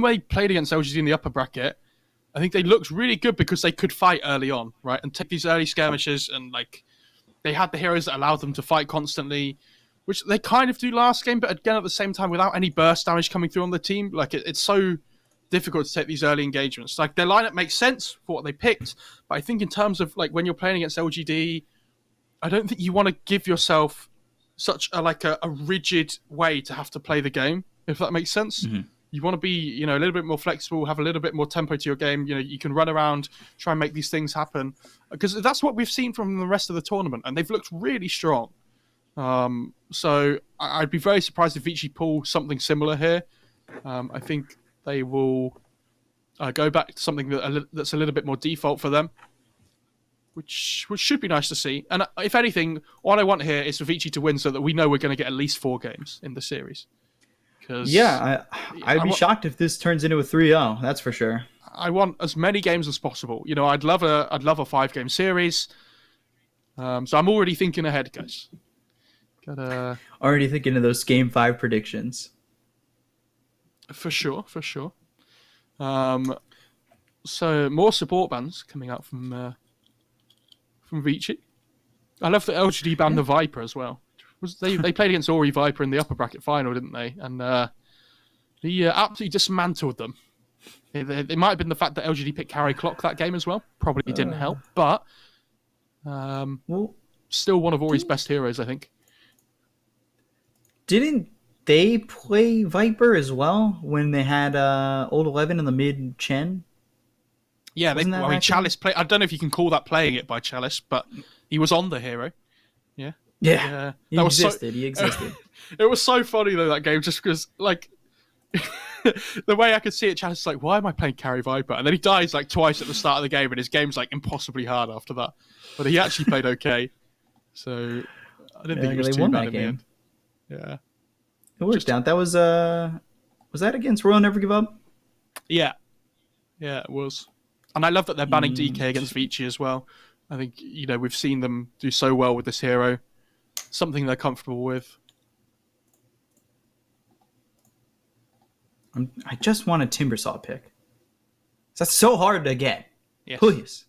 they played against LGD in the upper bracket, I think they looked really good because they could fight early on, right? And take these early skirmishes, and like they had the heroes that allowed them to fight constantly, which they kind of do last game, but again at the same time without any burst damage coming through on the team. Like it's so difficult to take these early engagements. Like their lineup makes sense for what they picked, but I think in terms of like when you're playing against LGD, I don't think you want to give yourself such a rigid way to have to play the game, if that makes sense. Mm-hmm. You want to be, a little bit more flexible, have a little bit more tempo to your game. You can run around, try and make these things happen, because that's what we've seen from the rest of the tournament, and they've looked really strong. So I'd be very surprised if Vici pull something similar here. I think they will go back to something that's a little bit more default for them, which should be nice to see. And if anything, all I want here is for Vici to win so that we know we're going to get at least 4 games in the series. Yeah, I'd be shocked if this turns into a 3-0. That's for sure. I want as many games as possible. I'd love a 5-game series. So I'm already thinking ahead, guys. Already thinking of those Game 5 predictions. For sure. So more support bans coming out from Vici. I love that LGD banned the Viper as well. They played against Ori Viper in the upper bracket final, didn't they? And he absolutely dismantled them. It might have been the fact that LGD picked Carry Clock that game as well. Probably didn't help, but still one of Ori's best heroes, I think. Didn't they play Viper as well when they had Old 11 in the mid Chen? Yeah, Chalice played. I don't know if you can call that playing it by Chalice, but he was on the hero. Yeah. He existed. It was so funny though, that game, just because like the way I could see it, Chalice is like, why am I playing Carry Viper? And then he dies like twice at the start of the game, and his game's like impossibly hard after that. But he actually played okay, so I didn't think it was too bad in the end. Yeah, it worked out. That was that against Royal Never Give Up? Yeah, it was. And I love that they're banning DK against Vici as well. I think we've seen them do so well with this hero. Something they're comfortable with. I just want a Timbersaw pick. That's so hard to get. Yes. Please.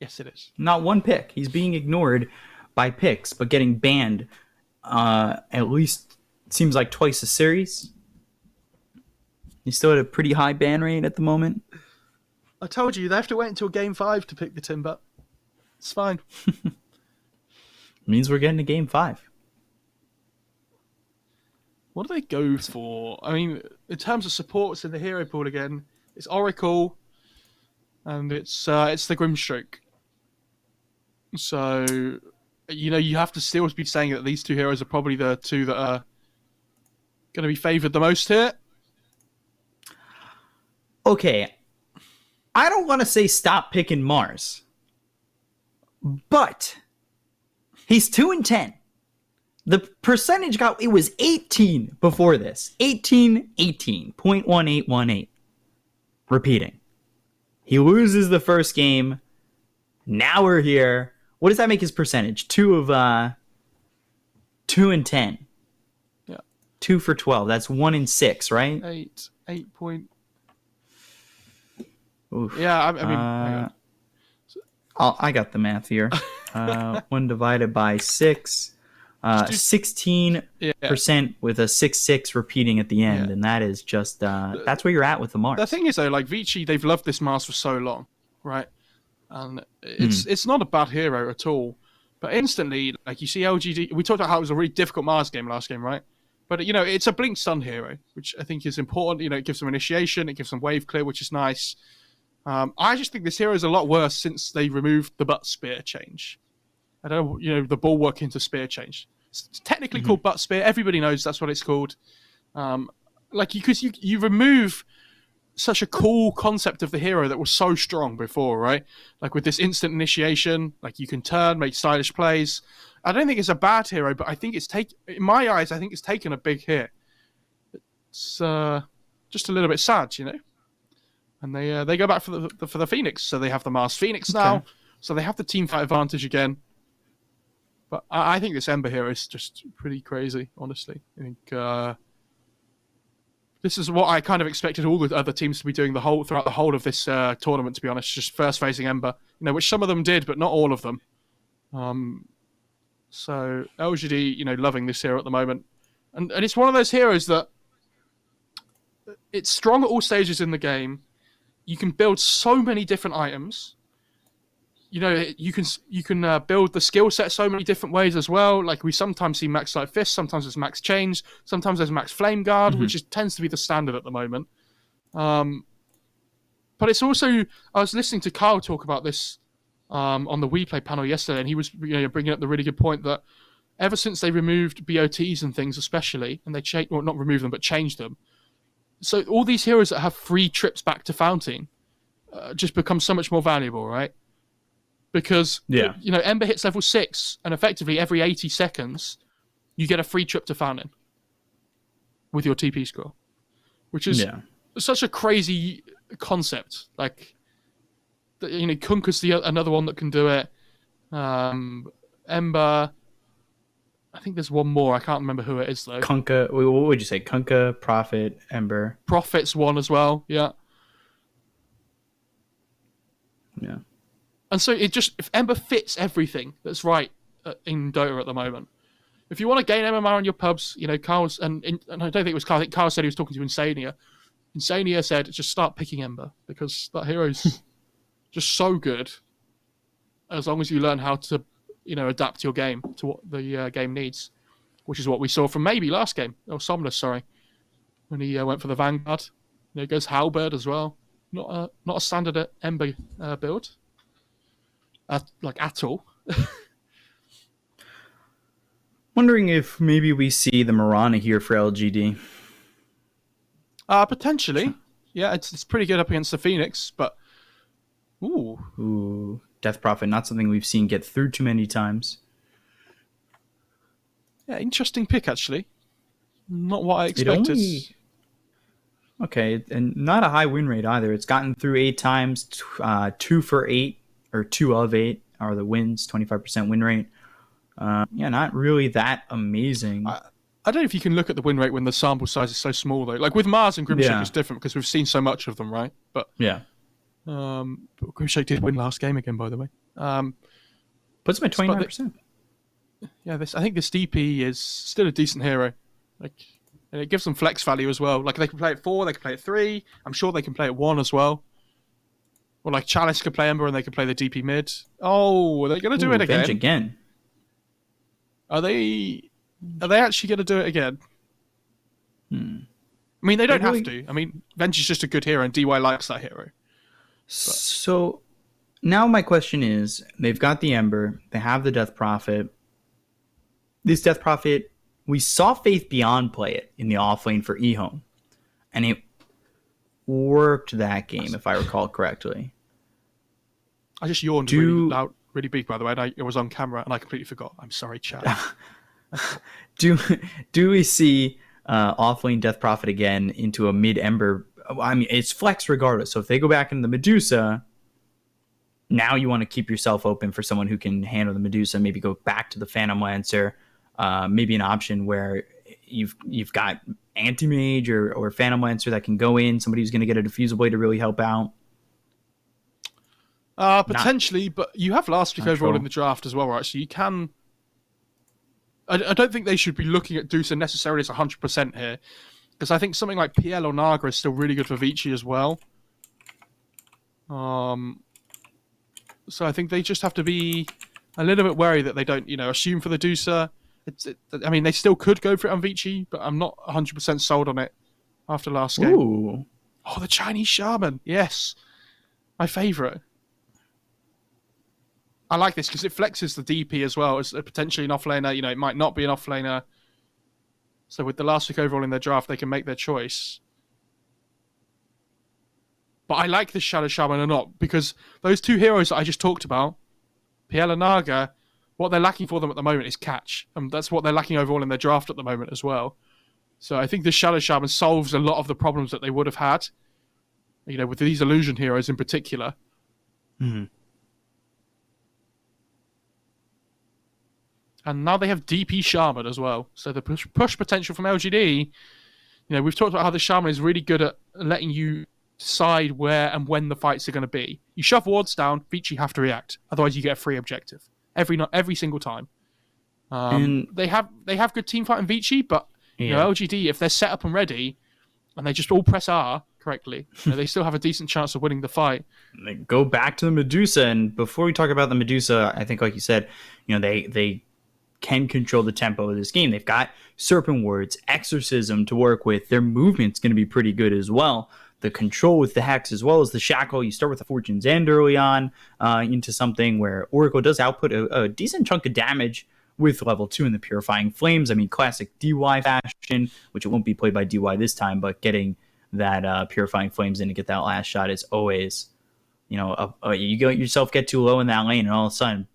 Yes, it is. Not one pick. He's being ignored by picks, but getting banned at least seems like twice a series. He's still at a pretty high ban rate at the moment. I told you, they have to wait until Game 5 to pick the Timber. It's fine. Means we're getting to Game 5. What do they go for? I mean, in terms of supports in the hero pool again, it's Oracle, and it's the Grimstroke. So, you have to still be saying that these 2 heroes are probably the 2 that are going to be favoured the most here. Okay, I don't want to say stop picking Mars, but he's 2-10. The percentage it was 18 before this. 18.18. Repeating. He loses the first game. Now we're here. What does that make his percentage? 2 and 10. Yeah. 2 for 12. That's 1 in 6, right? 8 point. Oof. Yeah, I mean, hang on. I got the math here. 1 divided by 6. 16% with a 6-6 repeating at the end, and that is just that's where you're at with the Mars. The thing is though, like Vici, they've loved this Mars for so long, right? And it's not a bad hero at all. But instantly, like you see LGD, we talked about how it was a really difficult Mars game last game, right? But it's a Blink Stun hero, which I think is important. It gives them initiation, it gives them wave clear, which is nice. I just think this hero is a lot worse since they removed the butt spear change. I don't know, the bulwark into spear change. It's technically called butt spear. Everybody knows that's what it's called. Because you remove such a cool concept of the hero that was so strong before, right? Like with this instant initiation, like you can turn, make stylish plays. I don't think it's a bad hero, but I think in my eyes, I think it's taken a big hit. It's just a little bit sad, And they go back for the Phoenix, so they have the Mars Phoenix now, so they have the team fight advantage again. But I think this Ember hero is just pretty crazy, honestly. I think This is what I kind of expected all the other teams to be doing throughout the whole of this tournament, to be honest, just first phasing Ember, which some of them did, but not all of them. So LGD, loving this hero at the moment. And it's one of those heroes that it's strong at all stages in the game. You can build so many different items. You can build the skill set so many different ways as well. Like we sometimes see max light fist, sometimes there's max chains, sometimes there's max flame guard, which tends to be the standard at the moment. But it's also, I was listening to Kyle talk about this on the WePlay panel yesterday, and he was bringing up the really good point that ever since they removed BOTs and things, especially, and they not removed them but changed them. So all these heroes that have free trips back to Fountain just become so much more valuable, right? Because Ember hits level 6, and effectively every 80 seconds you get a free trip to Fountain with your TP score, which is such a crazy concept. Like, Kunkka's another one that can do it. Ember, I think there's one more. I can't remember who it is though. Kunkka, what would you say? Kunkka, Prophet, Ember. Prophet's one as well. Yeah. Yeah. And so if Ember fits everything that's right in Dota at the moment. If you want to gain MMR on your pubs, Carl's and I don't think it was Carl. I think Carl said he was talking to Insania. Insania said just start picking Ember because that hero's just so good. As long as you learn how to, adapt your game to what the game needs, which is what we saw from maybe last game or Somnus, sorry, when he went for the Vanguard. He goes Halberd as well. Not a standard Ember build. At all. Wondering if maybe we see the Mirana here for LGD. Potentially. Yeah, it's pretty good up against the Phoenix, but Ooh, Death Prophet, not something we've seen get through too many times. Yeah, interesting pick actually. Not what I expected. Okay, and not a high win rate either. It's gotten through 8 times, 2 for 8. Or 2 of 8 are the wins, 25% win rate. Not really that amazing. I don't know if you can look at the win rate when the sample size is so small, though. Like with Mars and Grimshake, it's different because we've seen so much of them, right? But Grimshake did win last game again, by the way. Puts him at 29%. I think this DP is still a decent hero. And it gives them flex value as well. Like they can play at 4, they can play at 3. I'm sure they can play at 1 as well. Or like Chalice could play Ember and they could play the DP mid. Oh, are they going to do it again? Venge again. Are they actually going to do it again? I mean, they don't have to. I mean, Venge is just a good hero and DY likes that hero. So now my question is, they've got the Ember, they have the Death Prophet. This Death Prophet, we saw Faith Beyond play it in the offlane for eHome. And it worked that game, if I recall correctly. I just yawned really loud, really big, by the way. And it was on camera, and I completely forgot. I'm sorry, chat. Do we see offlane Death Prophet again into a mid Ember? I mean, it's flex regardless. So if they go back into the Medusa, now you want to keep yourself open for someone who can handle the Medusa. Maybe go back to the Phantom Lancer. Maybe an option where you've got Anti-Mage or Phantom Lancer that can go in. Somebody who's going to get a Diffusal Blade to really help out. Potentially, but you have last week overall in the draft as well, right? So you can... I don't think they should be looking at Dusa necessarily as 100% here, because I think something like PL or Naga is still really good for Vici as well. So I think they just have to be a little bit wary that they don't, assume for the Dusa. I mean, they still could go for it on Vici, but I'm not 100% sold on it after last game. Ooh. Oh, the Chinese Shaman. Yes. My favourite. I like this because it flexes the DP as well as potentially an offlaner. It might not be an offlaner. So with the last week overall in their draft, they can make their choice. But I like this Shadow Shaman or not because those two heroes that I just talked about, PL and Naga, what they're lacking for them at the moment is catch. And that's what they're lacking overall in their draft at the moment as well. So I think this Shadow Shaman solves a lot of the problems that they would have had, with these illusion heroes in particular. Mm-hmm. And now they have DP Shaman as well. So the push potential from LGD We've talked about how the Shaman is really good at letting you decide where and when the fights are going to be. You shove wards down, Vici have to react. Otherwise, you get a free objective every single time. And They have good team fight in Vici, but yeah, LGD, if they're set up and ready, and they just all press R correctly, they still have a decent chance of winning the fight. go back to the Medusa. And before we talk about the Medusa, I think, like you said, they can control the tempo of this game. They've got Serpent Wards, Exorcism to work with. Their movement's going to be pretty good as well. The control with the Hex as well as the Shackle. You start with the Fortune's End early on into something where Oracle does output a decent chunk of damage with level 2 in the Purifying Flames. I mean, classic DY fashion, which it won't be played by DY this time, but getting that Purifying Flames in to get that last shot is always, you get too low in that lane and all of a sudden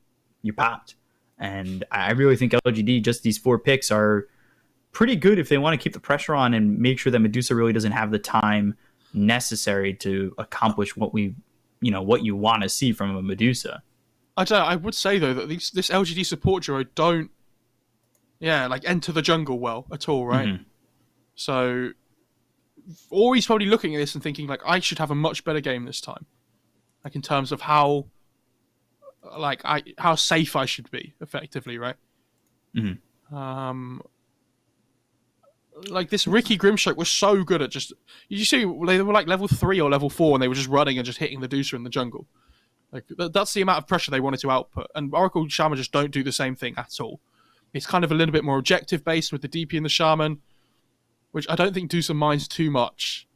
you popped. And I really think LGD, just these 4 picks, are pretty good if they want to keep the pressure on and make sure that Medusa really doesn't have the time necessary to accomplish what you want to see from a Medusa. I would say though that this LGD support duo don't, enter the jungle well at all, right? Mm-hmm. So, Ori's probably looking at this and thinking I should have a much better game this time, in terms of how safe I should be, effectively, right? Mm-hmm. This Ricky Grimstroke was so good at just... You see, they were level 3 or level 4, and they were just running and just hitting the Deucer in the jungle. That's the amount of pressure they wanted to output. And Oracle and Shaman just don't do the same thing at all. It's kind of a little bit more objective-based with the DP and the Shaman, which I don't think Deucer minds too much.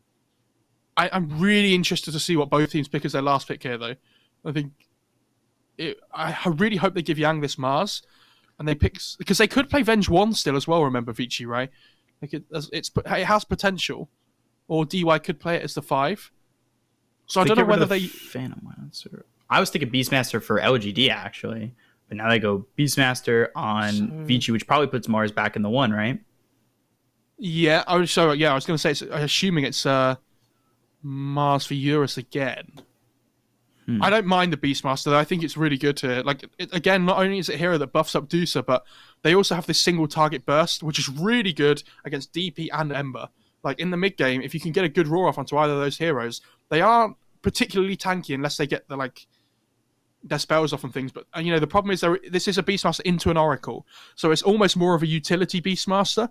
I'm really interested to see what both teams pick as their last pick here, though. I really hope they give Yang this Mars, and they pick... Because they could play Venge 1 still as well, remember, Vici, right? It has potential. Or DY could play it as the 5. So I don't know whether they... Phantom Lancer. I was thinking Beastmaster for LGD, actually. But now they go Beastmaster on Vici, which probably puts Mars back in the 1, right? Yeah, I was going to say, assuming it's Mars for Eurus again. I don't mind the Beastmaster, though. I think it's really good to... Again, not only is it a hero that buffs up Deucer, but they also have this single target burst, which is really good against DP and Ember. In the mid-game, if you can get a good roar off onto either of those heroes, they aren't particularly tanky unless they get their spells off and things. But, the problem is this is a Beastmaster into an Oracle. So it's almost more of a utility Beastmaster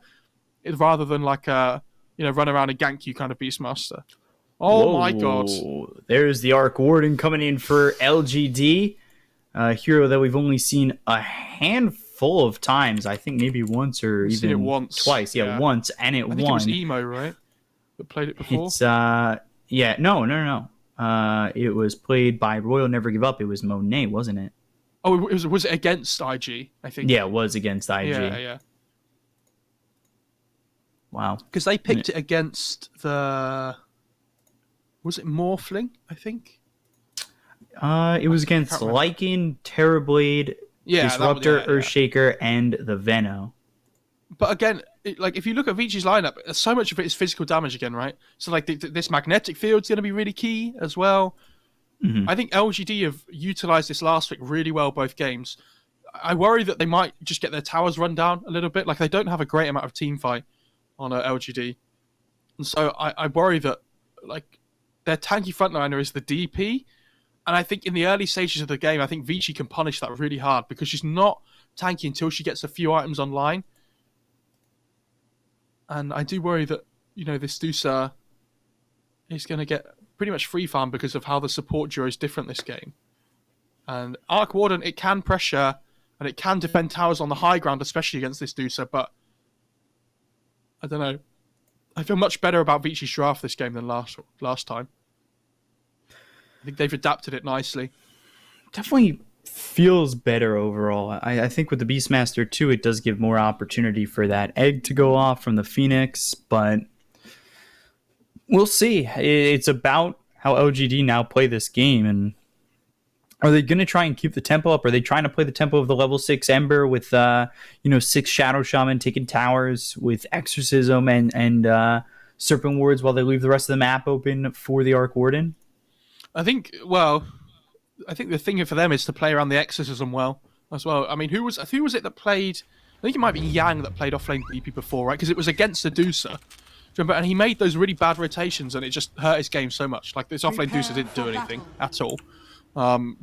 rather than run around and gank you kind of Beastmaster. Oh, my God. There's the Arc Warden coming in for LGD. A hero that we've only seen a handful of times. I think maybe once or We've seen even it once. Twice. Yeah, once, and it I won. think it was Emo, right? That played it before? It's, no. It was played by Royal Never Give Up. It was Monet, wasn't it? Oh, was it against IG, I think? Yeah, it was against IG. Yeah. Wow. Because they picked it against the... Was it Morphling, I think? It was against Lycan, Terrorblade, Disruptor, Earthshaker, and the Veno. But again, if you look at Vici's lineup, so much of it is physical damage again, right? So this magnetic field's going to be really key as well. Mm-hmm. I think LGD have utilized this last pick really well both games. I worry that they might just get their towers run down a little bit. They don't have a great amount of team fight on LGD. And so I worry that their tanky frontliner is the DP. And I think in the early stages of the game, I think Vici can punish that really hard because she's not tanky until she gets a few items online. And I do worry that, this Deucer is going to get pretty much free farm because of how the support duo is different this game. And Arc Warden, it can pressure and it can defend towers on the high ground, especially against this Deucer, but I don't know. I feel much better about Vici's draft this game than last time. I think they've adapted it nicely. Definitely feels better overall. I think with the Beastmaster too, it does give more opportunity for that egg to go off from the Phoenix, but we'll see. It's about how LGD now play this game, and are they going to try and keep the tempo up? Are they trying to play the tempo of the level 6 Ember with 6 Shadow Shaman taking towers with Exorcism and Serpent Wards while they leave the rest of the map open for the Arc Warden? I think the thing for them is to play around the Exorcism well as well. I mean, who was it that played? I think it might be Yang that played offlane DP before, right? Because it was against the Deucer. Do you And he made those really bad rotations, and it just hurt his game so much. Like, this offlane Deucer didn't do anything at all.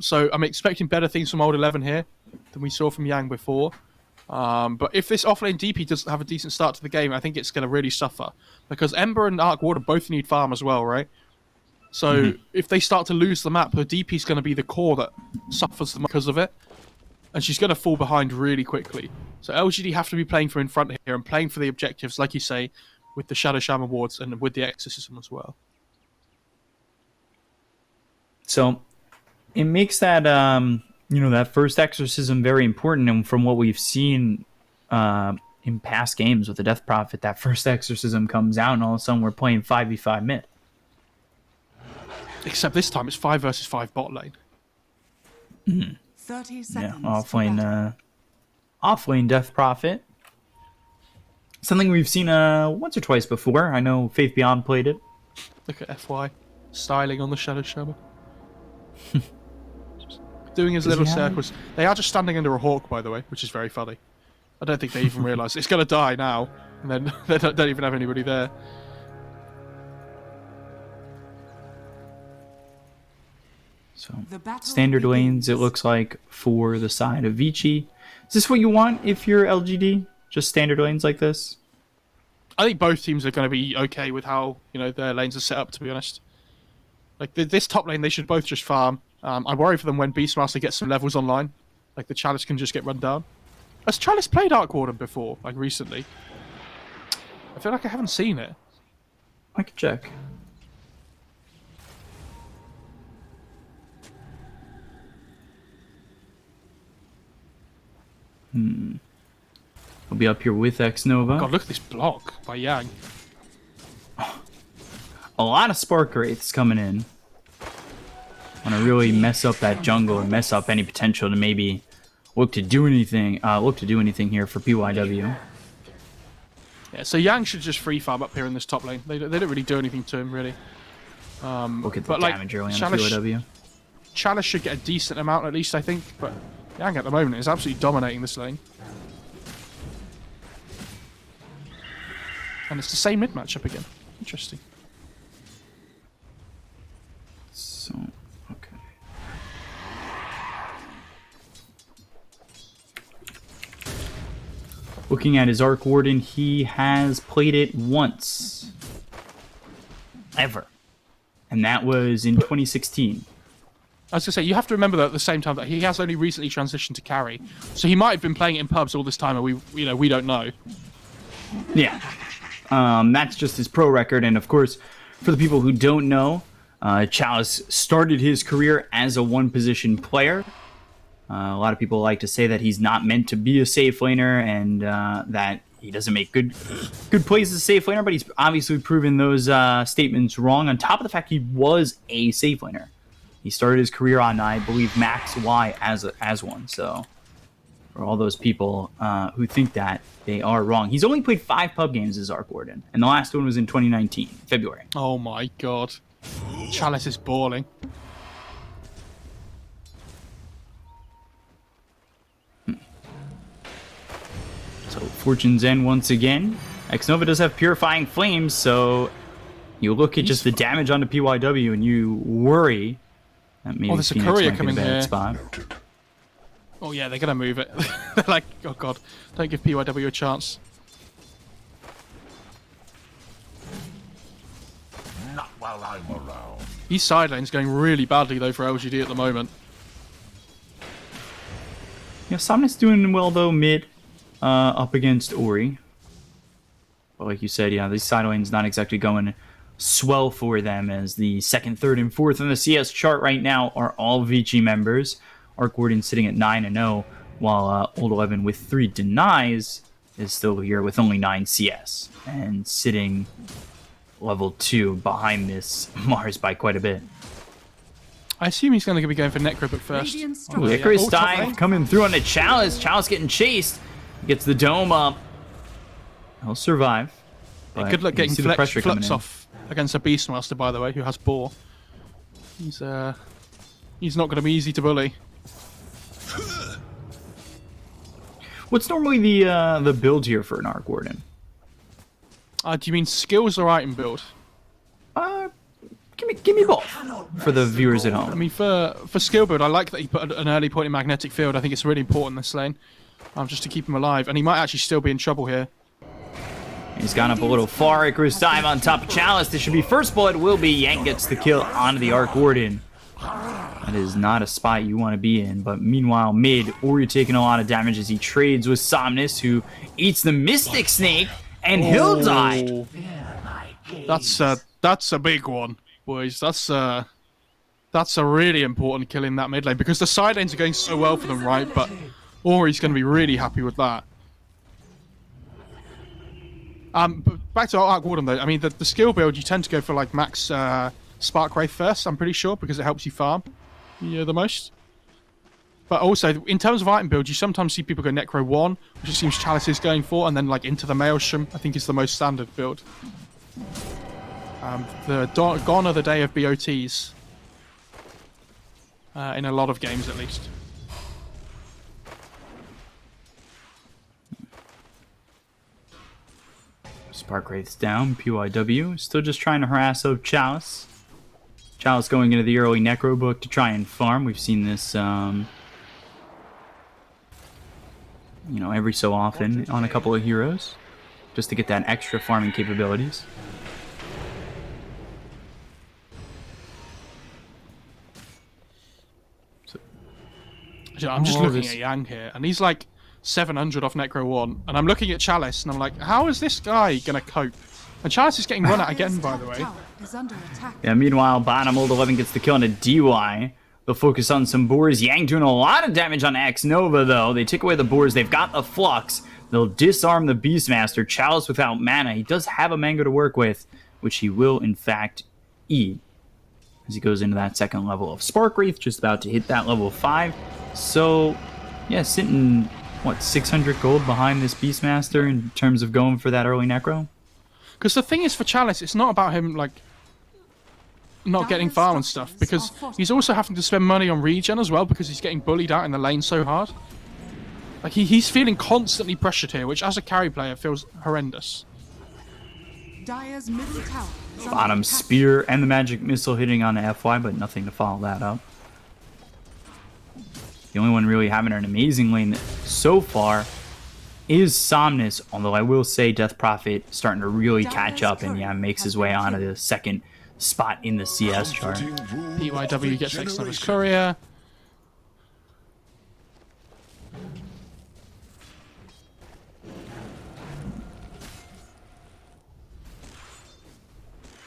So I'm expecting better things from Old 11 here than we saw from Yang before. But if this offlane DP doesn't have a decent start to the game, I think it's going to really suffer. Because Ember and Arc Warden both need farm as well, right? So if they start to lose the map, the DP is going to be the core that suffers the most because of it. And she's going to fall behind really quickly. So LGD have to be playing for in front here and playing for the objectives, like you say, with the Shadow Shaman wards and with the exorcism as well. So it makes that that first exorcism very important, and from what we've seen in past games with the Death Prophet, that first exorcism comes out and all of a sudden we're playing 5v5 mid. Except this time it's 5 versus 5 bot lane. 30 seconds. Yeah, offlane Death Prophet. Something we've seen once or twice before. I know Faith Beyond played it. Look at FY styling on the Shadow Shaman. Doing his little circles. They are just standing under a hawk, by the way, which is very funny. I don't think they even realise it's going to die now, and then they don't even have anybody there. So, standard lanes, it looks like, for the side of Vici. Is this what you want if you're LGD? Just standard lanes like this? I think both teams are going to be okay with how their lanes are set up, to be honest. Like, this top lane, they should both just farm. I worry for them when Beastmaster gets some levels online. Like, the Chalice can just get run down. Has Chalice played Arc Warden before, like, recently? I feel like I haven't seen it. I can check. I'll be up here with X-Nova. God, look at this block by Yang. A lot of Spark Wraiths coming in. Want to really mess up that jungle and mess up any potential to maybe look to do anything here for PYW. Yeah, so Yang should just free farm up here in this top lane. They don't really do anything to him, really. Look at the damage early on PYW. Chalice should get a decent amount at least, I think, but Yang at the moment is absolutely dominating this lane. And it's the same mid matchup again. Interesting. So, okay. Looking at his Arc Warden, he has played it once. Ever. And that was in 2016. I was going to say, you have to remember that at the same time that he has only recently transitioned to carry. So he might have been playing it in pubs all this time and we don't know. Yeah. That's just his pro record. And of course, for the people who don't know, Chalice started his career as a one-position player. A lot of people like to say that he's not meant to be a safe laner and that he doesn't make good plays as a safe laner, but he's obviously proven those statements wrong. On top of the fact he was a safe laner. He started his career on, I believe, Max Y as one. So for all those people who think that, they are wrong. He's only played 5 pub games as Arc Warden, and the last one was in 2019, February. Oh my god. Chalice is balling. So Fortune's End once again. X-Nova does have Purifying Flames, so you look at just the damage onto PYW and you worry that maybe there's a Phoenix courier might coming be in a bad here. spot. Oh yeah, they're going to move it. They're like, oh god, don't give PYW a chance. Not while I'm around. These side lanes going really badly though for LGD at the moment. Yeah, Somnus doing well though mid, up against Ori. But like you said, yeah, these side lanes not exactly going swell for them, as the 2nd, 3rd, and 4th on the CS chart right now are all Vici members. Arc Warden sitting at 9-0, while Old 11 with 3 denies is still here with only 9 CS and sitting level 2 behind this Mars by quite a bit. I assume he's going to be going for Necro at first. Icarus dive coming through on the Chalice. Chalice getting chased. Gets the dome up. He'll survive. Yeah, good luck getting Flux off against a Beastmaster, by the way, who has Boar. He's not going to be easy to bully. What's normally the build here for an Arc Warden? Do you mean skills or item build? Give me both for the viewers at home. I mean, for skill build, I like that he put an early point in magnetic field. I think it's really important in this lane, just to keep him alive. And he might actually still be in trouble here. He's gone up a little far. Icarus dive on top of Chalice. This should be first blood. Will be. Yang gets the kill onto the Arc Warden. That is not a spot you want to be in. But meanwhile, mid, Ori taking a lot of damage as he trades with Somnus, who eats the Mystic Snake, and he'll die. That's a big one, boys. That's a really important kill in that mid lane because the side lanes are going so well for them, right? But Ori's going to be really happy with that. But back to Arc Warden though. I mean, the skill build you tend to go for like max Spark Wraith first. I'm pretty sure because it helps you farm the most. But also in terms of item build, you sometimes see people go Necro 1, which it seems Chalice is going for, and then like into the Maelstrom. I think is the most standard build. Gone are the day of BOTs. In a lot of games, at least. Spark Wraith's down. PYW still just trying to harass out Chalice. Chalice going into the early Necro book to try and farm. We've seen this, every so often on a couple of heroes, just to get that extra farming capabilities. I'm just looking at Yang here, and he's like 700 off Necro 1, and I'm looking at Chalice, and I'm like, how is this guy gonna cope? And Chalice is getting run at again, by the way. Yeah, meanwhile, bottom old 11 gets the kill on a DY. They'll focus on some boars. Yang doing a lot of damage on X Nova, though. They take away the boars. They've got the Flux. They'll disarm the Beastmaster. Chalice without mana. He does have a mango to work with, which he will, in fact, eat as he goes into that second level of Spark Wraith, just about to hit that level 5. So, yeah, sitting, what, 600 gold behind this Beastmaster in terms of going for that early Necro? Because the thing is, for Chalice, it's not about him, like, not getting farm and stuff, because he's also having to spend money on regen as well, because he's getting bullied out in the lane so hard. Like, he's feeling constantly pressured here, which, as a carry player, feels horrendous. Bottom spear and the magic missile hitting on the FY, but nothing to follow that up. The only one really having an amazing lane so far is Somnus, although I will say Death Prophet starting to really catch up and makes his way onto the second spot in the CS chart. PYW gets X Nova's Courier.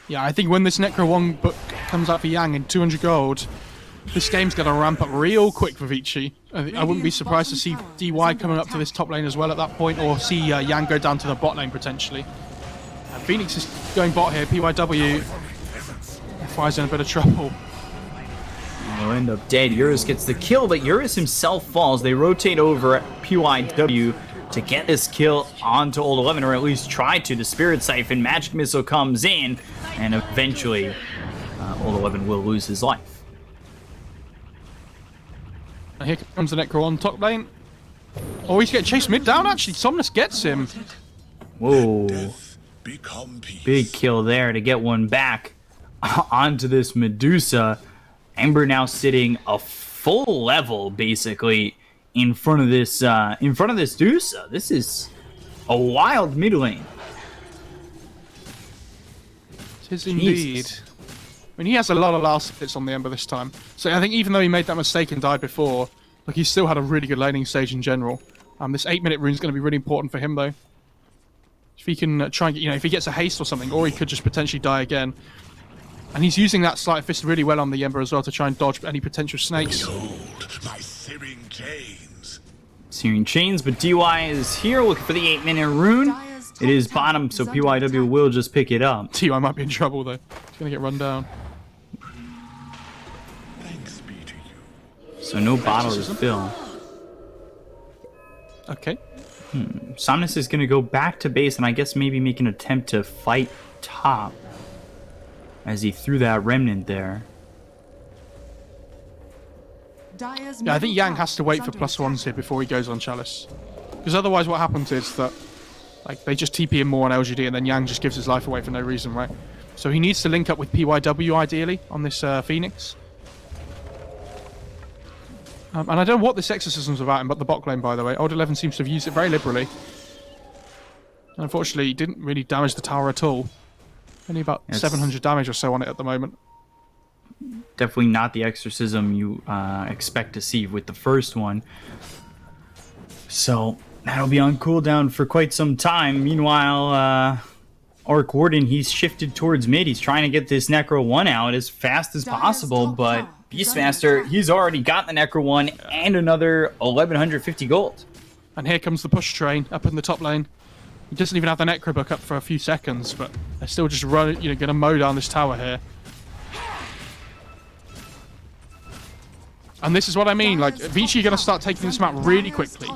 Yeah, I think when this Necro 1 book comes out for Yang in 200 gold, this game's going to ramp up real quick for Vici. I wouldn't be surprised to see DY coming up to this top lane as well at that point, or see Yang go down to the bot lane potentially. Phoenix is going bot here. PYW. FY's in a bit of trouble. He'll end up dead. Eurus gets the kill, but Eurus himself falls. They rotate over at PYW to get this kill onto Old 11, or at least try to. The Spirit Siphon, Magic Missile comes in, and eventually Old 11 will lose his life. And here comes the Necro on top lane. Oh, he's getting chased mid down, actually. Somnus gets him. Whoa. Big kill there to get one back onto this Medusa. Ember now sitting a full level, basically, in front of this Dusa. This is a wild mid lane. It is indeed. I mean, he has a lot of last hits on the Ember this time. So I think even though he made that mistake and died before, like, he still had a really good laning stage in general. This 8-minute rune is going to be really important for him, though. If he can try and get, if he gets a haste or something, or he could just potentially die again. And he's using that Sleight of Fist really well on the Ember as well to try and dodge any potential snakes. My searing chains. Searing chains, but DY is here looking for the 8-minute rune. It is bottom, so PYW will just pick it up. DY might be in trouble, though. He's going to get run down. Thanks be to you. So no bottle to fill. Okay. Somnus is going to go back to base and I guess maybe make an attempt to fight top as he threw that remnant there. Yeah, I think Yang has to wait for +1s here before he goes on Chalice. Because otherwise what happens is that Like, they just TP him more on LGD, and then Yang just gives his life away for no reason, right? So he needs to link up with PYW, ideally, on this Phoenix. And I don't know what this exorcism's about, but the bot lane, by the way. Old 11 seems to have used it very liberally. And unfortunately, it didn't really damage the tower at all. Only about 700 damage or so on it at the moment. Definitely not the exorcism you expect to see with the first one. So that'll be on cooldown for quite some time. Meanwhile, Orc Warden, he's shifted towards mid. He's trying to get this Necro 1 out as fast as possible, but Beastmaster, he's already got the Necro 1 and another 1150 gold. And here comes the push train up in the top lane. He doesn't even have the Necro book up for a few seconds, but they're still just running, going to mow down this tower here. And this is what I mean, like, Vici are going to start taking this map really quickly.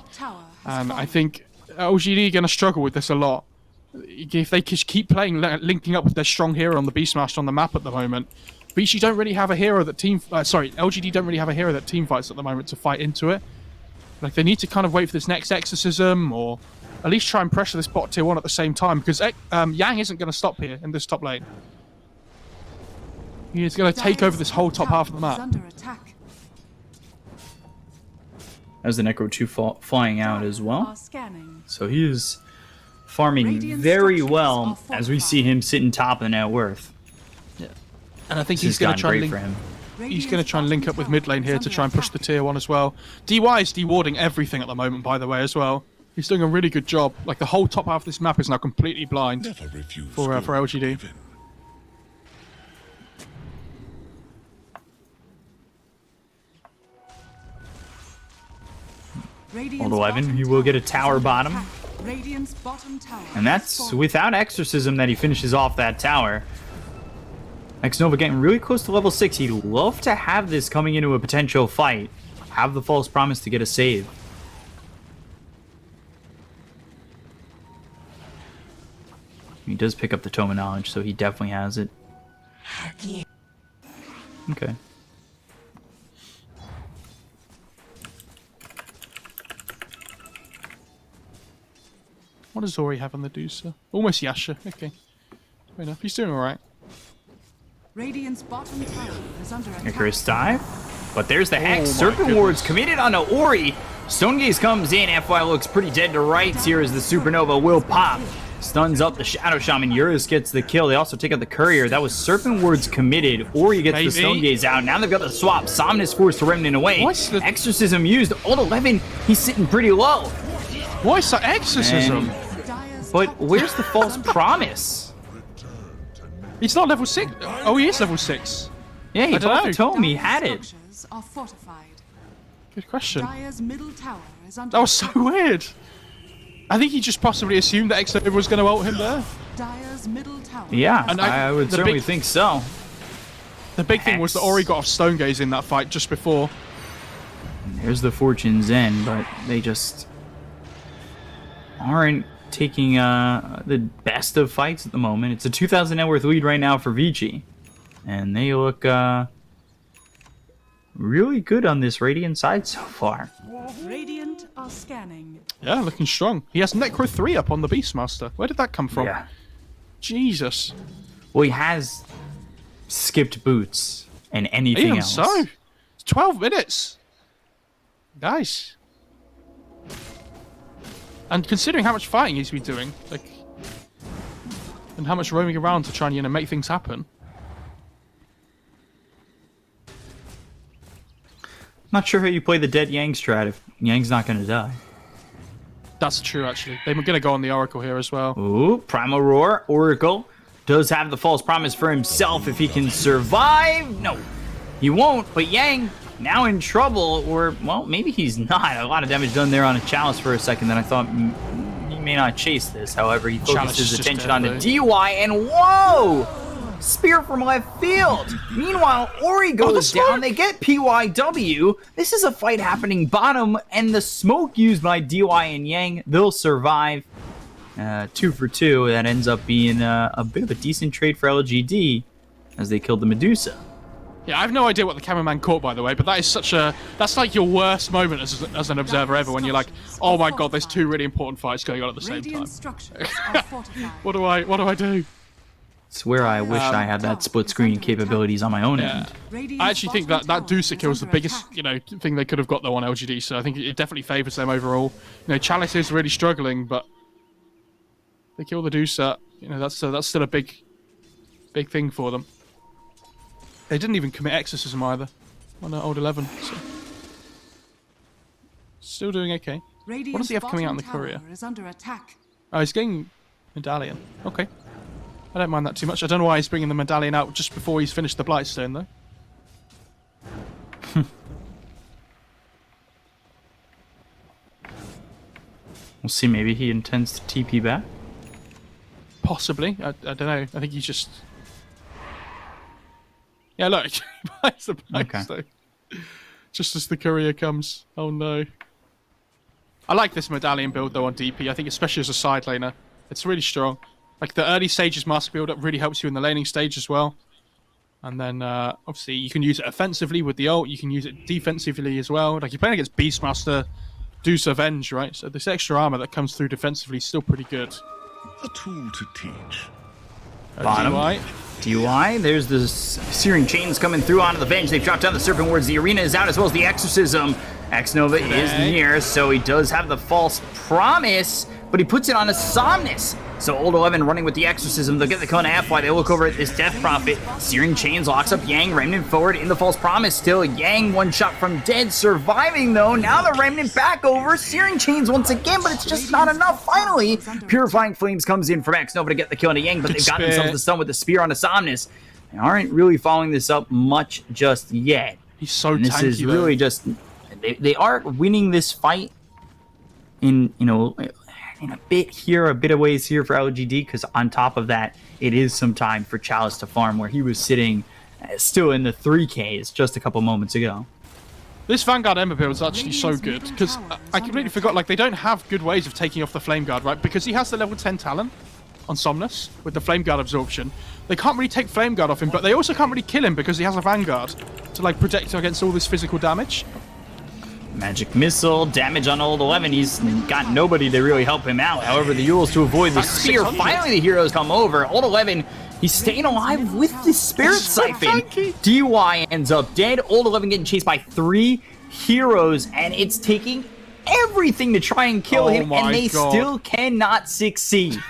And I think LGD are going to struggle with this a lot. If they just keep playing, linking up with their strong hero on the Beastmaster on the map at the moment, Vici don't really have a hero that LGD don't really have a hero that team fights at the moment to fight into it. Like, they need to kind of wait for this next exorcism, or at least try and pressure this bot tier 1 at the same time, because Yang isn't going to stop here in this top lane. He's going to take over this whole top half of the map. As the Necro 2 flying out as well. So he is farming very well as we see him sitting top of the net worth. Yeah. And I think he's going to try and link up with mid lane here to try and push the tier 1 as well. DY is dewarding everything at the moment, by the way, as well. He's doing a really good job. Like, the whole top half of this map is now completely blind for LGD. Old 11, he will get a tower bottom. And that's without exorcism that he finishes off that tower. X-Nova getting really close to level 6. He'd love to have this coming into a potential fight. Have the false promise to get a save. He does pick up the Tome of Knowledge, so he definitely has it. Okay. What does Ori have on the Deucer? Almost Yasha. Okay. Fair enough. He's doing alright. Radiant's bottom tower is under attack. Icarus dive. But there's the Hex. Serpent Ward's committed onto Ori. Stonegaze comes in. FY looks pretty dead to rights here as the Supernova will pop. Stuns up the Shadow Shaman. Eurus gets the kill. They also take out the Courier. That was Serpent Ward's committed. Ori gets the Stonegaze out. Now they've got the swap. Somnus forced to Remnant away. Exorcism used. Old 11, he's sitting pretty low. Why is that Exorcism? But where's the false promise? He's not level 6. Oh, he is level 6. Yeah, he bought the tome. He had it. Good question. That was so weird. I think he just possibly assumed that Exorcism was going to ult him there. Yeah, and I would certainly think so. The big thing was that Ori got off Stonegaze in that fight just before. And there's the Fortune's End, but they just aren't taking the best of fights at the moment. It's a 2,000 net worth lead right now for Vici. And they look really good on this Radiant side so far. Radiant are scanning. Yeah, looking strong. He has Necro 3 up on the Beastmaster. Where did that come from? Yeah. Jesus. Well, he has skipped boots and anything Even else. so. 12 minutes. Nice. And considering how much fighting he's been doing, like, and how much roaming around to try and, make things happen. Not sure how you play the dead Yang strat if Yang's not going to die. That's true, actually. They're going to go on the Oracle here as well. Ooh, Primal Roar. Oracle does have the false promise for himself if he can survive. No, he won't, but Yang now in trouble, or, well, maybe he's not. A lot of damage done there on a Chalice for a second that I thought he may not chase this. However, he focused his attention on the DY, and whoa! Spear from left field. Meanwhile, Ori goes down. They get PYW. This is a fight happening bottom, and the smoke used by DY and Yang, they'll survive. 2 for 2. That ends up being a bit of a decent trade for LGD as they killed the Medusa. Yeah, I have no idea what the cameraman caught, by the way, but that is that's like your worst moment as an observer ever, when you're like, oh my god, there's two really important fights going on at the same time. What do I do? It's where I wish I had that split screen capabilities on my own Yeah. end. I actually think that Deucer kill was the biggest, thing they could have got though on LGD, so I think it definitely favours them overall. Chalice is really struggling, but they kill the Deucer. That's still a big thing for them. They didn't even commit exorcism either on old 11, so still doing okay. What does he have coming out in the courier? Oh, he's getting medallion. Okay. I don't mind that too much. I don't know why he's bringing the medallion out just before he's finished the Blightstone, though. We'll see, maybe he intends to TP back. Possibly. I don't know. I think he's just... Yeah, look. He buys the Blightstone. Okay. Just as the courier comes. Oh, no. I like this medallion build, though, on DP. I think especially as a side laner. It's really strong. Like, the early stages master build-up really helps you in the laning stage as well. And then, obviously, you can use it offensively with the ult. You can use it defensively as well. Like, you're playing against Beastmaster, Deuce Avenge, right? So this extra armor that comes through defensively is still pretty good. A tool to teach. Bottom. DUI. There's the Searing Chains coming through onto the bench. They've dropped down the Serpent Wards. The arena is out as well as the Exorcism. X-Nova is near, so he does have the false promise, but he puts it on a Somnus. So Old 11 running with the Exorcism. They'll get the Kona F while they look over at this Death Prophet. Searing Chains locks up Yang. Remnant forward in the false promise still. Yang one shot from dead, surviving though. Now the Remnant back over. Searing Chains once again, but it's just not enough. Finally, Purifying Flames comes in from X-Nova to get the kill on Yang, but they've got themselves the stun with the spear on the Somnus. They aren't really following this up much just yet. He's so tanky. This is really just... They are winning this fight in a bit here, a bit of ways here for LGD, because on top of that, it is some time for Chalice to farm, where he was sitting still in the 3Ks just a couple moments ago. This Vanguard Ember build is actually so good, because I completely forgot, like, they don't have good ways of taking off the Flame Guard, right? Because he has the level 10 talent on Somnus with the Flame Guard absorption. They can't really take Flame Guard off him, but they also can't really kill him because he has a Vanguard to, like, protect against all this physical damage. Magic Missile, damage on Old 11. He's got nobody to really help him out. However, the Yules to avoid the spear. Finally, the heroes come over. Old 11, he's staying alive with the Spirit Siphon. DY ends up dead. Old 11 getting chased by 3 heroes, and it's taking everything to try and kill him, and they still cannot succeed.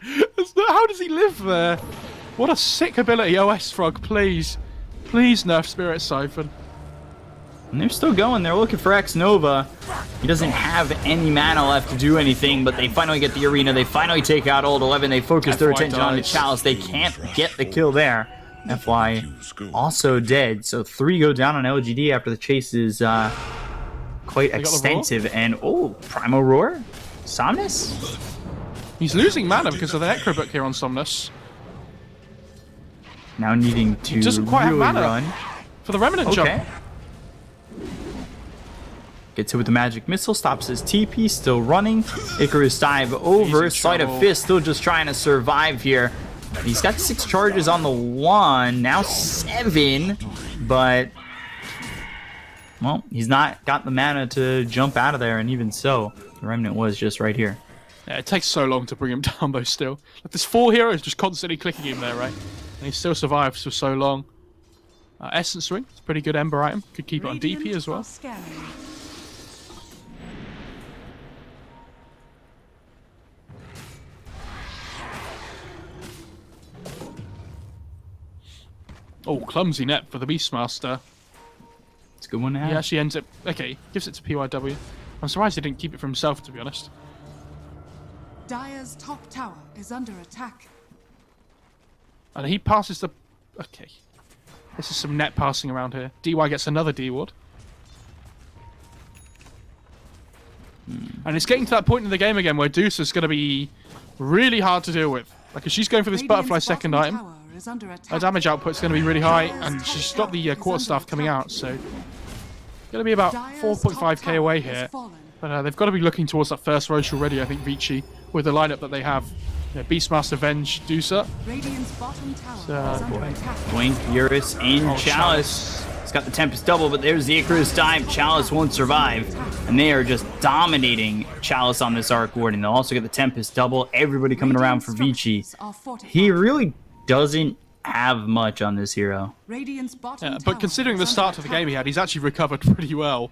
How does he live there? What a sick ability, OS Frog, please. Please nerf Spirit Siphon. And they're still going. They're looking for X-Nova. He doesn't have any mana left to do anything, but they finally get the arena. They finally take out Old 11. They focus their attention on the Chalice. They can't get the kill there. FY also dead. So 3 go down on LGD after the chase is quite extensive. And, oh, Primal Roar? Somnus? He's losing mana because of the Necrobook here on Somnus. Now needing to he doesn't quite really have mana run. For the Remnant jump. Gets hit with the Magic Missile, stops his TP, still running. Icarus dive over. Sleight of Fist still just trying to survive here. He's got 6 charges on the 1, now 7, but well, he's not got the mana to jump out of there, and even so, the Remnant was just right here. Yeah, it takes so long to bring him down though still. Like, there's 4 heroes just constantly clicking him there, right? And he still survives for so long. Essence Ring, it's a pretty good Ember item. Could keep it on DP as well. Oh, clumsy net for the Beastmaster. It's a good one to have. He actually ends up... Okay, gives it to PYW. I'm surprised he didn't keep it for himself, to be honest. Dire's top tower is under attack. And he passes the... Okay. This is some net passing around here. DY gets another D-Ward. And it's getting to that point in the game again where Deuce is going to be really hard to deal with. Like, if she's going for this butterfly second item, her damage output's going to be really high, and she's got the quarterstaff coming out, so... Going to be about 4.5k away here. But they've got to be looking towards that first Roche already, I think, Vici, with the lineup that they have. Yeah, Beastmaster Venge Dusa. Radiant's bottom tower is under attack. Blink, Eurus, and Chalice. He's got the Tempest double, but there's the Icarus dive. Chalice won't survive. And they are just dominating Chalice on this Arc Warden. They'll also get the Tempest double. Everybody coming around for Vici. He really doesn't have much on this hero. Radiant's bottom But considering the start of the game he had, he's actually recovered pretty well.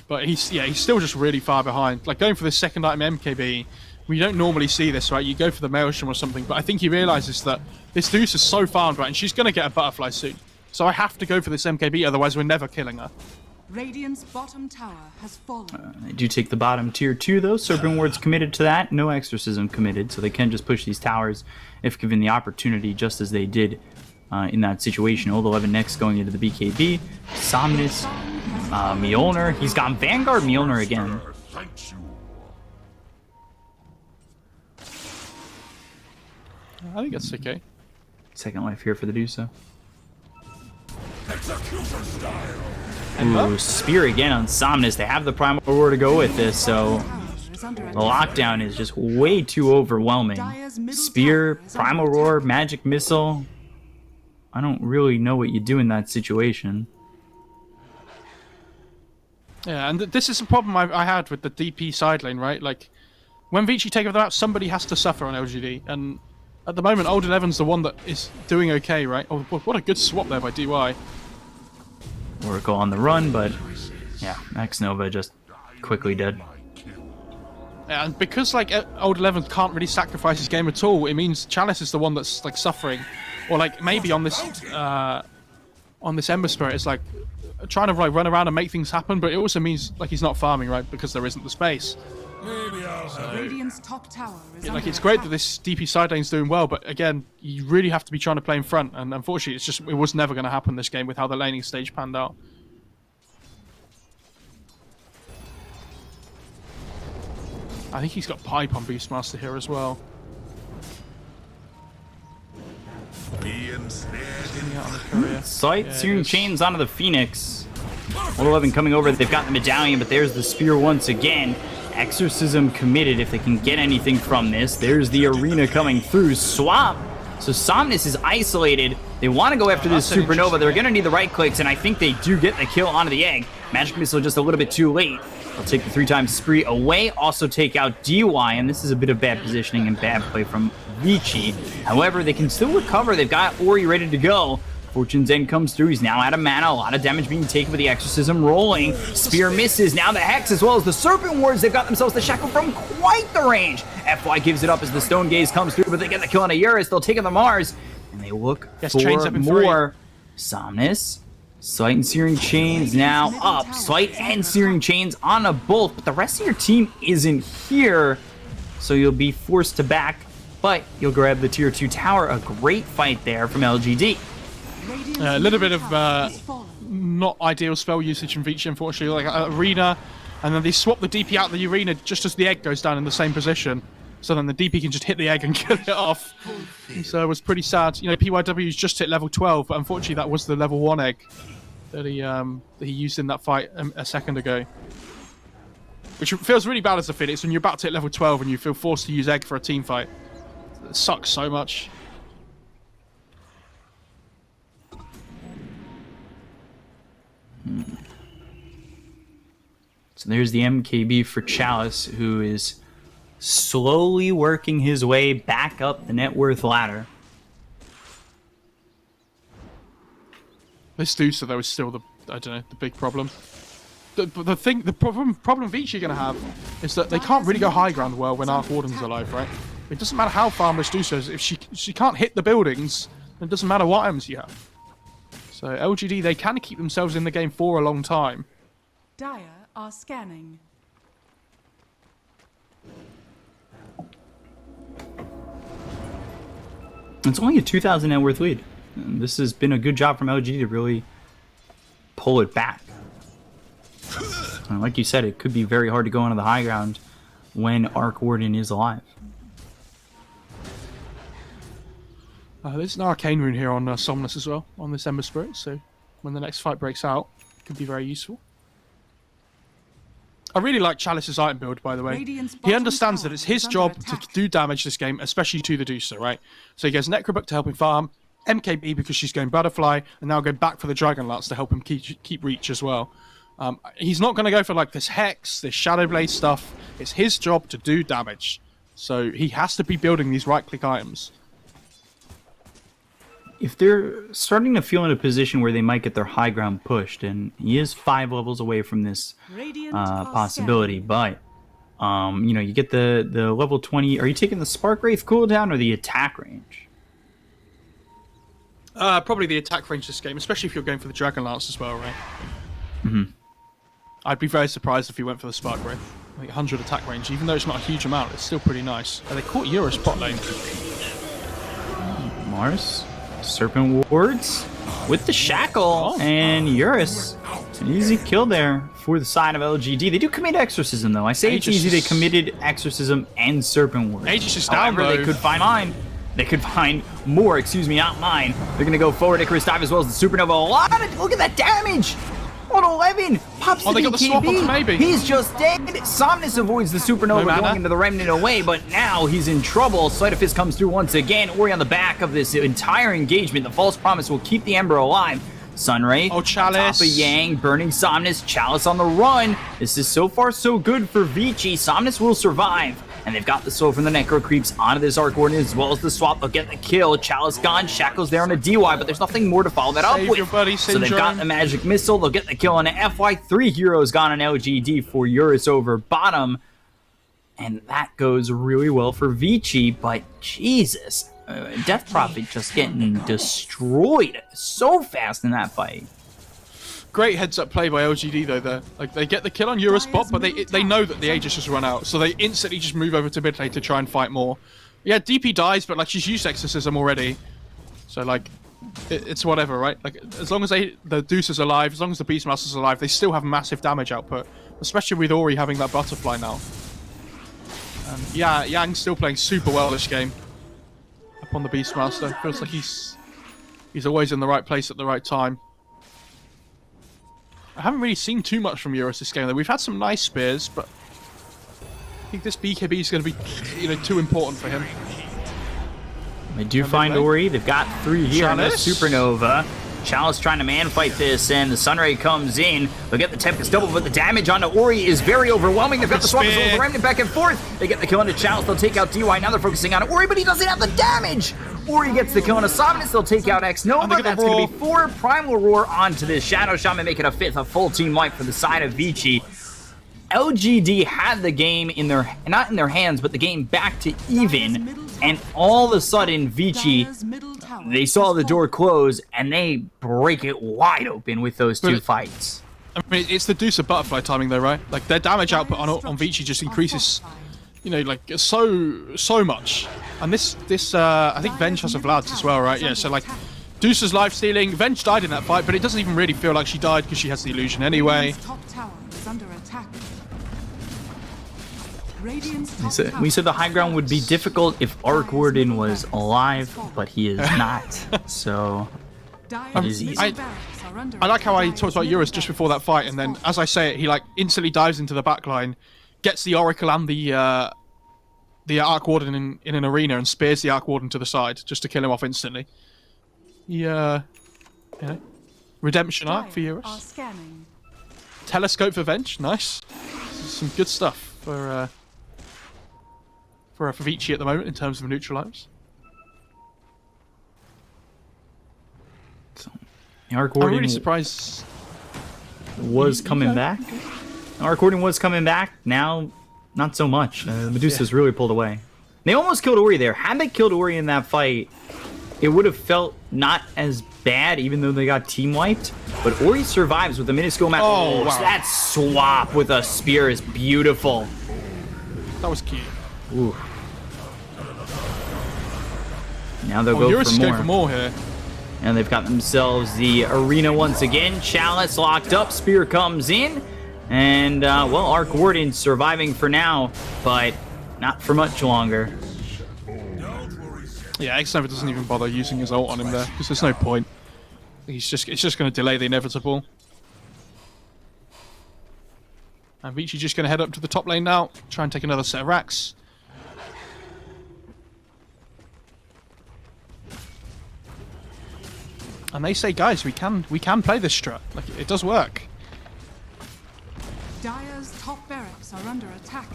But he's still just really far behind. Like going for this second item MKB, we don't normally see this, right? You go for the Maelstrom or something, but I think he realizes that this Deuce is so far, right? And she's going to get a butterfly soon. So I have to go for this MKB, otherwise we're never killing her. Radiant's bottom tower has fallen. They do take the bottom tier 2 though. Serpent Ward's committed to that. No Exorcism committed, so they can just push these towers if given the opportunity, just as they did in that situation. Old 11 next going into the BKB. Somnus, Mjolnir. He's got Vanguard Mjolnir again. I think that's okay. Second life here for the Dusa. And Ooh, Spear again on Somnus. They have the Primal Roar to go with this, so the lockdown is just way too overwhelming. Spear, Primal Roar, Magic Missile. I don't really know what you do in that situation. Yeah, and this is the problem I had with the DP side lane, right? Like, when Vici take over that, somebody has to suffer on LGD, and at the moment, Old 11's the one that is doing okay, right? Oh, what a good swap there by DY. Oracle on the run, but yeah, Max Nova just quickly dead. Yeah, and because like Old 11 can't really sacrifice his game at all, it means Chalice is the one that's like suffering, or like maybe on this Ember Spirit, it's like trying to like run around and make things happen, but it also means like he's not farming, right? Because there isn't the space. Radiant's top tower is Like it's great that this DP side lane's doing well, but again, you really have to be trying to play in front, and unfortunately, it was never going to happen this game with how the laning stage panned out. I think he's got pipe on Beastmaster here as well. Sight, Searing Chains onto the Phoenix. Old 11 coming over, they've got the medallion, but there's the spear once again. Exorcism committed if they can get anything from this. There's the arena coming through. Swap. So Somnus is isolated. They want to go after this Supernova. They're going to need the right clicks, and I think they do get the kill onto the egg. Magic Missile just a little bit too late. They'll take the 3-time spree away. Also take out DY, and this is a bit of bad positioning and bad play from Vici. However, they can still recover. They've got Ori ready to go. Fortune's End comes through. He's now out of mana. A lot of damage being taken with the Exorcism rolling. Spear misses. Now the Hex as well as the Serpent Wards. They've got themselves the Shackle from quite the range. FY gives it up as the Stone Gaze comes through, but they get the kill on a Eurus. They'll take on the Mars, and they look for more. Somnus. Sight and Searing Chains now up. Sight and Searing Chains on a both, but the rest of your team isn't here, so you'll be forced to back, but you'll grab the tier 2 tower. A great fight there from LGD. A little bit of not ideal spell usage from Vici, unfortunately. Like arena, and then they swap the DP out of the arena just as the egg goes down in the same position. So then the DP can just hit the egg and kill it off. So it was pretty sad. You know, PYW's just hit level 12, but unfortunately that was the level 1 egg that he used in that fight a second ago. Which feels really bad as a Phoenix when you're about to hit level 12 and you feel forced to use egg for a team fight. It sucks so much. So there's the MKB for Chalice, who is slowly working his way back up the net worth ladder. This Dusa though is still the big problem. The problem Vici are gonna have is that they can't really go high ground well when Arc Warden's alive, right? It doesn't matter how farmless Dusa is, if she can't hit the buildings, then it doesn't matter what items you have. So LGD, they can keep themselves in the game for a long time. Dire are scanning. It's only a 2,000 net worth lead. And this has been a good job from LG to really pull it back. And like you said, it could be very hard to go onto the high ground when Arc Warden is alive. There's an Arcane Rune here on Somnus as well, on this Ember Spirit, so when the next fight breaks out, it could be very useful. I really like Chalice's item build, by the way. Radiant's He bottom understands tower that it's is his under job to attack. do damage this game, especially to the Deucer, right? So he gets Necrobook to help him farm, MKB because she's going Butterfly, and now go back for the Dragon Lance to help him keep reach as well. He's not going to go for like this Hex, this Shadowblade stuff. It's his job to do damage. So he has to be building these right-click items. If they're starting to feel in a position where they might get their high ground pushed, and he is 5 levels away from this Radiant are possibility, scanning. but you know, you get the level 20. Are you taking the Spark Wraith cooldown or the attack range? Probably the attack range this game, especially if you're going for the Dragon Lance as well, right? Mm-hmm. I'd be very surprised if he went for the Spark Wraith. Like 100 attack range, even though it's not a huge amount, it's still pretty nice. And they caught Eurus bot lane. Mars, Serpent Wards with the Shackle, and Eurus. An easy kill there for the side of LGD. They do commit Exorcism, though. I say it's easy. They committed Exorcism and Serpent Wards. Aegis is down, However, though. they could find mine. They could find more, excuse me, not mine. They're going to go forward. Icarus Dive as well as the Supernova. A lot of, look at that damage! 111 pops Oh, the they got the swap onto BKB. maybe. He's just dead. Somnus avoids the Supernova mana. going into the Remnant away, but now he's in trouble. Sleight of Fist comes through once again. Ori on the back of this entire engagement. The False Promise will keep the Ember alive. Sunray, Oh, Chalice. top of Yang, burning Somnus, Chalice on the run. This is so far so good for Vici. Somnus will survive. And they've got the soul from the Necro Creeps onto this Arc Warden as well as the swap. They'll get the kill. Chalice gone. Shackles there on a DY, but there's nothing more to follow that up Save with. your buddy, So they've got Syndrome. the Magic Missile. They'll get the kill on an FY. 3 heroes gone on LGD for Eurus over bottom. And that goes really well for Vici, but Jesus. Death Prophet just getting destroyed so fast in that fight. Great heads-up play by LGD though. There, like they get the kill on Eurus bot, but they know that the Aegis just run out, so they instantly just move over to mid lane to try and fight more. Yeah, DP dies, but like she's used Exorcism already, so like it's whatever, right? Like as long as the Deuce is alive, as long as the Beastmaster's alive, they still have massive damage output, especially with Ori having that butterfly now. Yeah, Yang's still playing super well this game. Up on the Beastmaster, feels like he's always in the right place at the right time. I haven't really seen too much from Eurus this game though. We've had some nice spears, but I think this BKB is going to be, too important for him. They do find Ori. They've got 3 here on the Chalice. Supernova. Chalice trying to man fight this, and the Sunray comes in. They'll get the Tempest double, but the damage onto Ori is very overwhelming. They've got the swap as well as the Remnant back and forth. They get the kill onto Chalice. They'll take out DY. Now they're focusing on Ori, but he doesn't have the damage. Ori gets the kill on a Somnus. They'll take out X Nova. get the That's going to be roar. 4 Primal Roar onto this Shadow Shaman, make it a 5th, a full team wipe for the side of Vici. LGD had the game in their, not in their hands, but the game back to even, and all of a sudden Vici, Dire's middle tower they saw has the door fallen. close and they break it wide open with those 2 fights. I mean, it's the Deuce of Butterfly timing though, right? Like their damage output on Vici just increases, like so much. And this I think Venge has a Vlad's as well, right? Yeah, so like Deuce's life stealing. Venge died in that fight, but it doesn't even really feel like she died because she has the illusion anyway. Radiant's top tower is under attack. Radiant's top So tower we said the high ground would be is difficult if Arc Warden was alive, but he is not. So Dire's is easy. middle barracks are under I like how I attack. talked about Eurus just before that fight, and then as I say it, he like instantly dives into the backline, gets the Oracle and the Arc Warden in an arena, and spears the Arc Warden to the side just to kill him off instantly. Redemption arc for Dire are Eurus. scanning. Telescope for Venge, nice. Some good stuff for Vici at the moment in terms of neutral items. Arc I'm Warden really surprised. was coming back. Arc Warden was coming back. Now, not so much. Medusa's really pulled away. They almost killed Ori there. Had they killed Ori in that fight, it would have felt not as bad, even though they got team wiped. But Ori survives with a minuscule map. Oh, wow. That swap with a spear is beautiful. That was cute. Ooh. Now they'll go Eurus is for going more. for more here. And they've got themselves the arena once again. Chalice locked up. Spear comes in. And, well, Arc Warden surviving for now, but not for much longer. Yeah, X-Nova doesn't even bother using his ult on him there, because there's no point. It's just going to delay the inevitable. And Vici just going to head up to the top lane now, try and take another set of racks. And they say, guys, we can play this strat. Like, it does work. Dire's top barracks are under attack.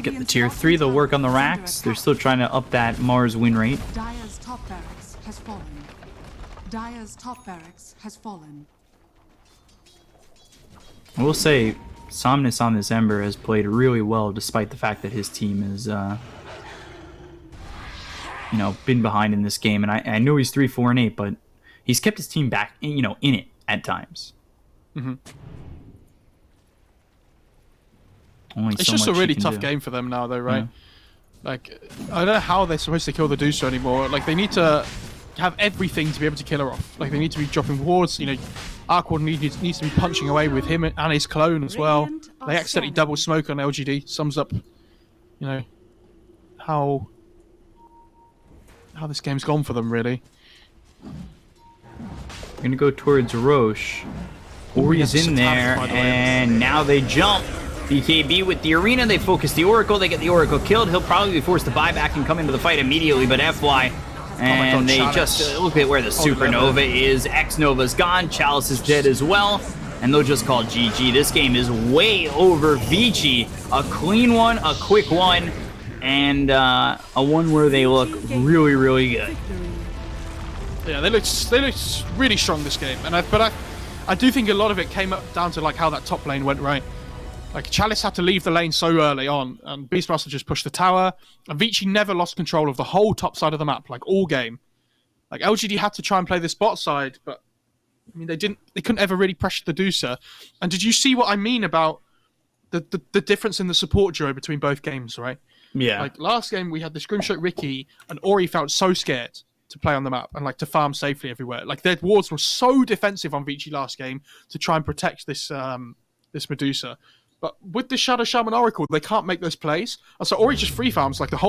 Get the tier 3, they'll work on the racks. They're still trying to up that Mars win rate. Dire's top barracks has fallen. Dire's top barracks has fallen. I will say, Somnus on this Ember has played really well, despite the fact that his team is, been behind in this game. And I know he's 3-4-8, but he's kept his team back, in it at times. Mm-hmm. It's just a really tough game for them now, though, right? Yeah. Like, I don't know how they're supposed to kill the Deucer anymore. Like, they need to have everything to be able to kill her off. Like, they need to be dropping wards. Arkward needs to be punching away with him and his clone as well. They accidentally double smoke on LGD. Sums up, how this game's gone for them, really. We're gonna go towards Roche. Ori's in there, and now they jump. BKB with the arena, they focus the Oracle, they get the Oracle killed. He'll probably be forced to buy back and come into the fight immediately, but FY. And they just look at where the Supernova is. X-Nova's gone, Chalice is dead as well, and they'll just call GG. This game is way over Vici. A clean one, a quick one, and a one where they look really, really good. Yeah, they look really strong this game, but I do think a lot of it came up down to like how that top lane went right. Like, Chalice had to leave the lane so early on, and Beastmaster just pushed the tower, and Vici never lost control of the whole top side of the map, like, all game. Like, LGD had to try and play this bot side, but, I mean, they couldn't ever really pressure the Deucer. And did you see what I mean about the difference in the support duo between both games, right? Yeah. Like, last game, we had the Scrimshock Ricky, and Ori felt so scared to play on the map, and, like, to farm safely everywhere. Like, their wards were so defensive on Vici last game to try and protect this Medusa. But with the Shadow Shaman Oracle, they can't make those plays. And so Ori just free farms like the whole